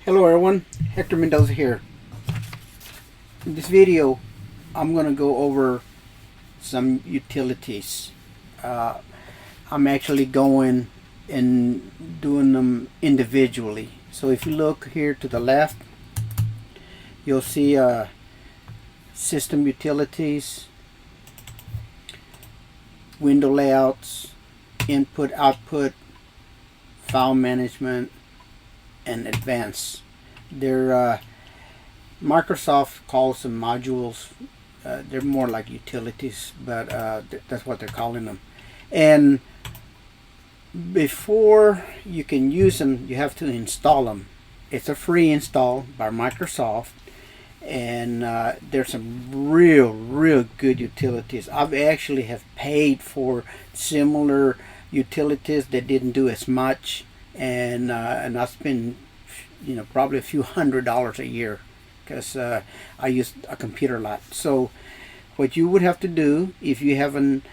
Hello everyone, Hector Mendoza here. In this video I'm going to go over some utilities. I'm actually going and doing them individually. So if you look here to the left, you'll see system utilities, window layouts, input output, file management, and advanced. They're Microsoft calls them modules. They're more like utilities, but that's what they're calling them. And before you can use them, you have to install them. It's a free install by Microsoft, and there's some real good utilities. I've actually have paid for similar utilities that didn't do as much, and I spend probably a few $100s a year because I use a computer a lot. So what you would have to do if you haven't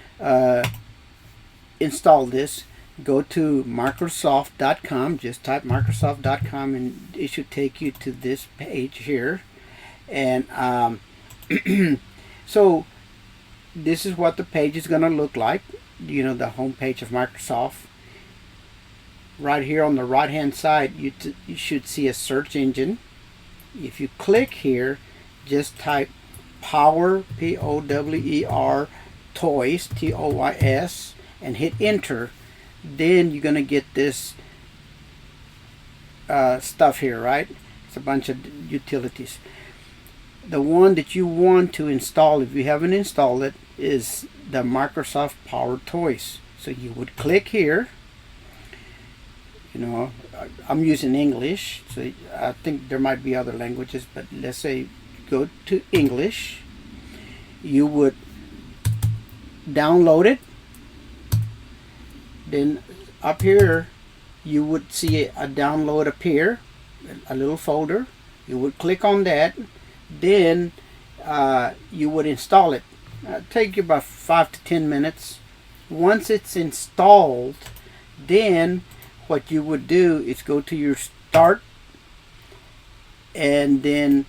installed this, go to Microsoft.com, just type Microsoft.com and it should take you to this page here. And so this is what the page is going to look like, the home page of Microsoft. Right here on the right hand side you should see a search engine. If you click here, just type Power, P-O-W-E-R, Toys, T-O-Y-S, and hit enter. Then you're going to get this stuff here, right? It's a bunch of utilities. The one that you want to install, if you haven't installed it, is the Microsoft PowerToys. So you would click here. I'm using English, so I think there might be other languages, but let's say go to English. You would download it. Then up here you would see a download appear, a little folder. You would click on that. Then you would install it. It'll take you about 5 to 10 minutes. Once it's installed, then what you would do is go to your start and then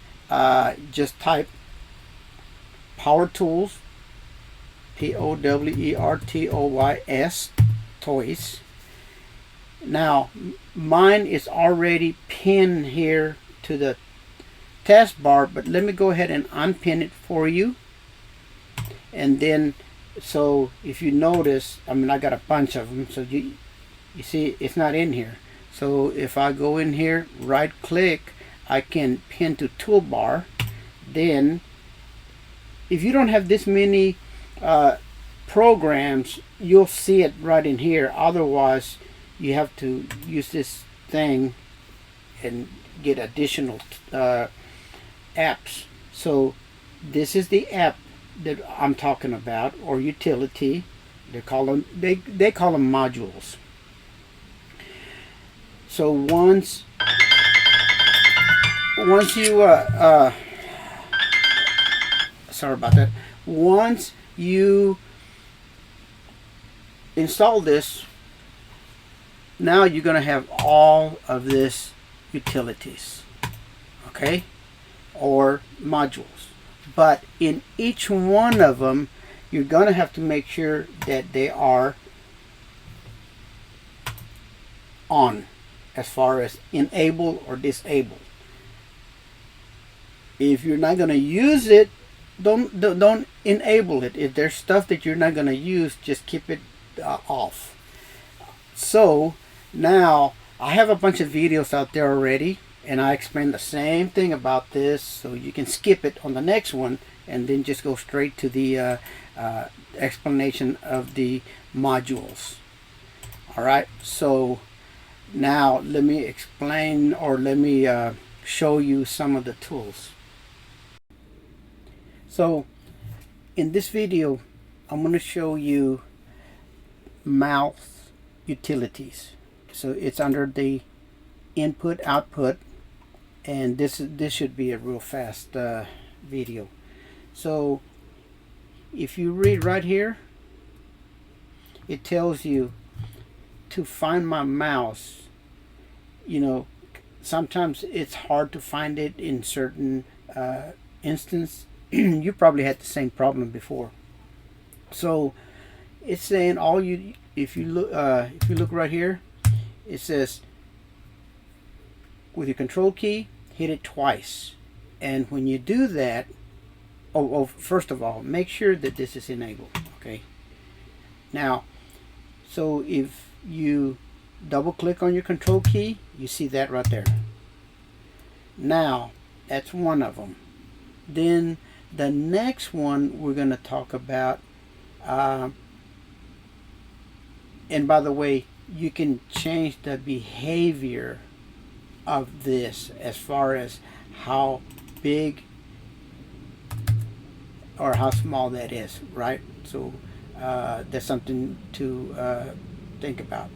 just type Power Tools, P-O-W-E-R-T-O-Y-S, Toys. Now mine is already pinned here to the taskbar, but let me go ahead and unpin it for you. And then, so if you notice, I got a bunch of them, so you see it's not in here. So if I go in here, right click, I can pin to toolbar. Then if you don't have this many programs, you'll see it right in here. Otherwise you have to use this thing and get additional apps. So this is the app that I'm talking about, or utility. They call them modules. So once you sorry about that. Once you install this, now you're going to have all of this utilities, okay, or modules. But in each one of them, you're going to have to make sure that they are on, as far as enable or disable. If you're not going to use it, don't enable it. If there's stuff that you're not going to use, just keep it off. So now I have a bunch of videos out there already, and I explain the same thing about this, so you can skip it on the next one and then just go straight to the explanation of the modules. Alright, so now let me explain, or let me show you some of the tools. So in this video I'm going to show you mouse utilities. So it's under the input output, and this should be a real fast video. So if you read right here, it tells you to find my mouse, sometimes it's hard to find it in certain instance. You probably had the same problem before. So it's saying if you look right here, it says with your control key, hit it twice. And when you do that, first of all, make sure that this is enabled. Okay. Now, so if you double click on your control key, you see that right there. Now, that's one of them. Then the next one we're going to talk about, and by the way, you can change the behavior of this as far as how big or how small that is, right? So that's something to think about.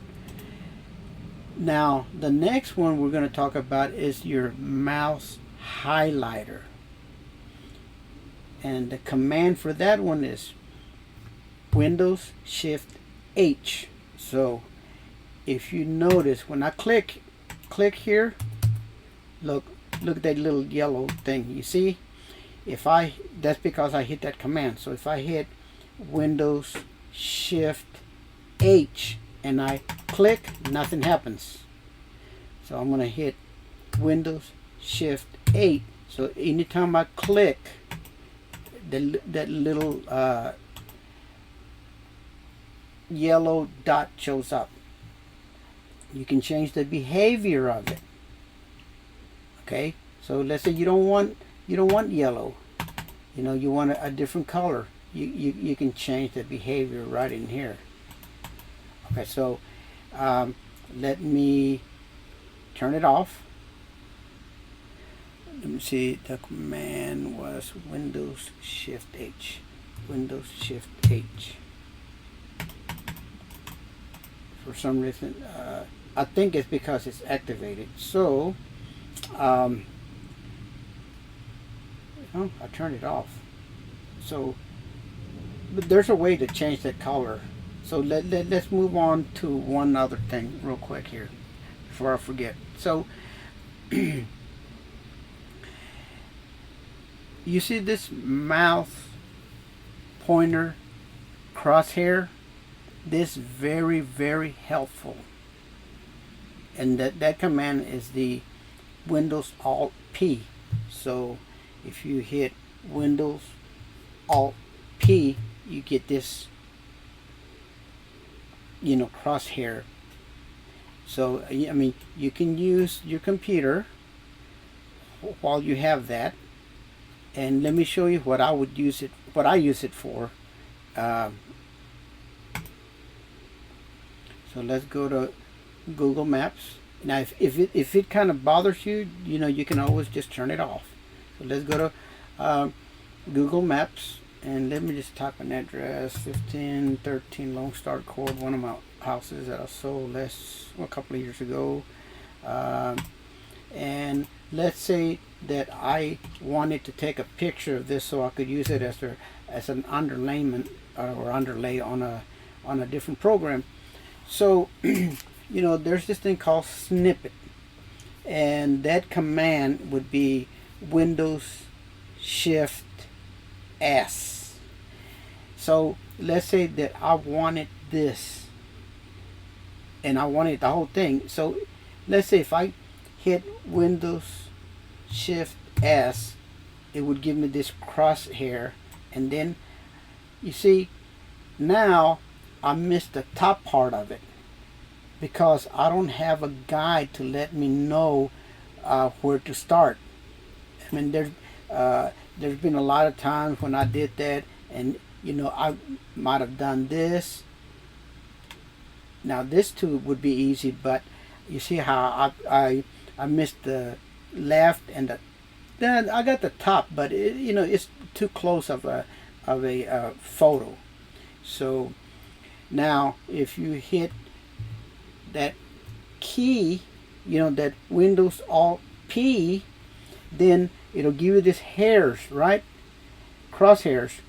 Now, the next one we're going to talk about is your mouse highlighter. And the command for that one is Windows Shift H. So if you notice, when I click here, look at that little yellow thing. You see? That's because I hit that command. So if I hit Windows Shift H and I click, nothing happens. So I'm going to hit Windows Shift 8. So anytime I click, that little yellow dot shows up. You can change the behavior of it. Okay, so let's say you don't want yellow. You want a different color. You can change the behavior right in here. Okay, so let me turn it off. Let me see, the command was Windows Shift H. Windows Shift H. For some reason, I think it's because it's activated. So, I turned it off. So, but there's a way to change that color. So let's move on to one other thing real quick here before I forget. So you see this mouse pointer crosshair? This very, very helpful. And that command is the Windows Alt P. So if you hit Windows Alt P, you get this crosshair. So I mean, you can use your computer while you have that. And let me show you what I use it for. So let's go to Google Maps. Now if it kind of bothers you, you can always just turn it off. So let's go to Google Maps, and let me just type an address: 1513 Lone Star Court, one of my houses that I sold a couple of years ago. And let's say that I wanted to take a picture of this so I could use it as an underlayment or underlay on a different program. So there's this thing called snippet, and that command would be Windows Shift S. So let's say that I wanted this and I wanted the whole thing. So let's say if I hit Windows Shift S, it would give me this crosshair, and then you see now I missed the top part of it because I don't have a guide to let me know where to start. I mean, there's been a lot of times when I did that, and I might have done this. Now this too would be easy, but you see how I missed the left and then I got the top, but it's too close of a photo. So now if you hit that key, that Windows Alt P, then it'll give you this hairs, right? Crosshairs.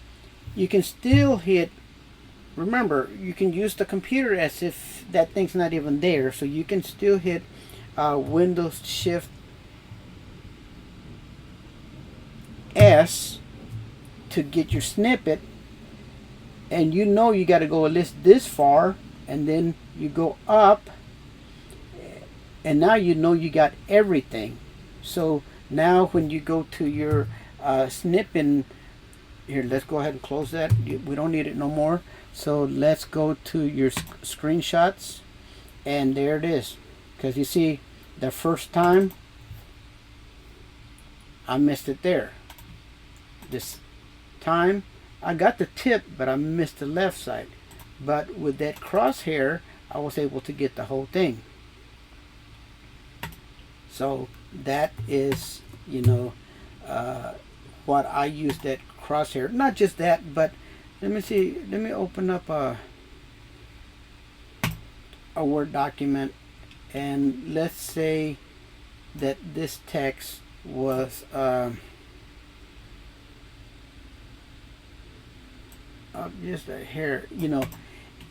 You can still hit, remember, you can use the computer as if that thing's not even there, so you can still hit Windows Shift S to get your snippet, and you know you got to go at least this far, and then you go up, and now you know you got everything. So now when you go to your snipping, here, let's go ahead and close that. We don't need it no more. So let's go to your screenshots, and there it is. Because you see, the first time I missed it there. This time I got the tip, but I missed the left side. But with that crosshair, I was able to get the whole thing. So that is, you know, what I use that crosshair. Not just that, but let me see. Let me open up a Word document, and let's say that this text was just a hair, you know,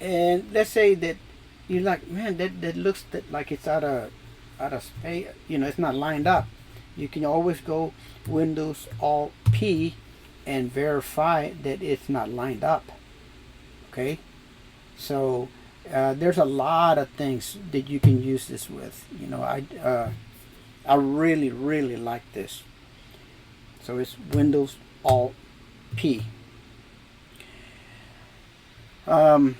and let's say that you're like, man, that looks like it's out of space, you know, it's not lined up. You can always go Windows Alt P and verify that it's not lined up. Okay, so there's a lot of things that you can use this with. You know, I really like this. So it's Windows Alt P. So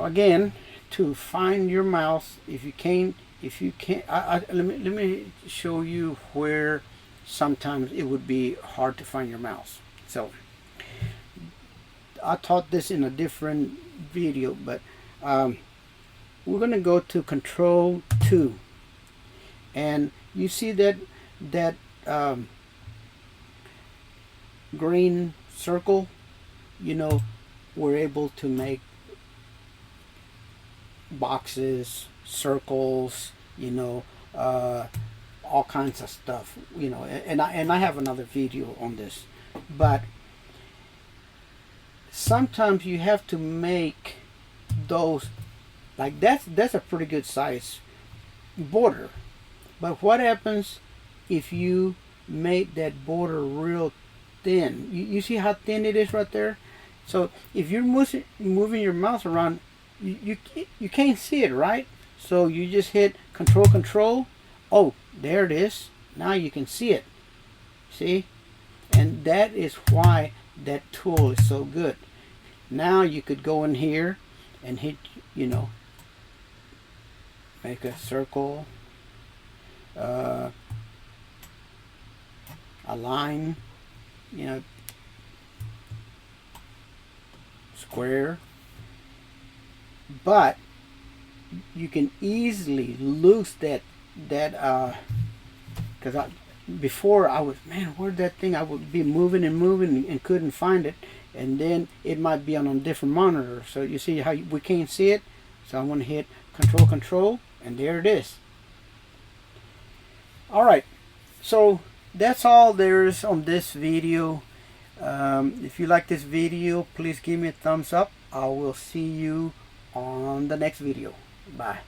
again, to find your mouse, if you can't, let me show you where sometimes it would be hard to find your mouse. So I taught this in a different video, but we're going to go to Ctrl+2, and you see that green circle. You know, we're able to make boxes, circles, you know, all kinds of stuff, you know, and I have another video on this. But sometimes you have to make those, like that's a pretty good size border. But what happens if you make that border real thin? You see how thin it is right there? So if you're moving your mouse around, you can't see it, right? So you just hit Control. Oh, there it is. Now you can see it. See? And that is why that tool is so good. Now you could go in here and hit, you know, make a circle, a line, you know, square. But you can easily lose that because before I was, man, where'd that thing? I would be moving and couldn't find it, and then it might be on a different monitor. So you see how we can't see it. So I'm going to hit Control, and there it is. All right, so that's all there is on this video. If you like this video, please give me a thumbs up. I will see you on the next video. Bye.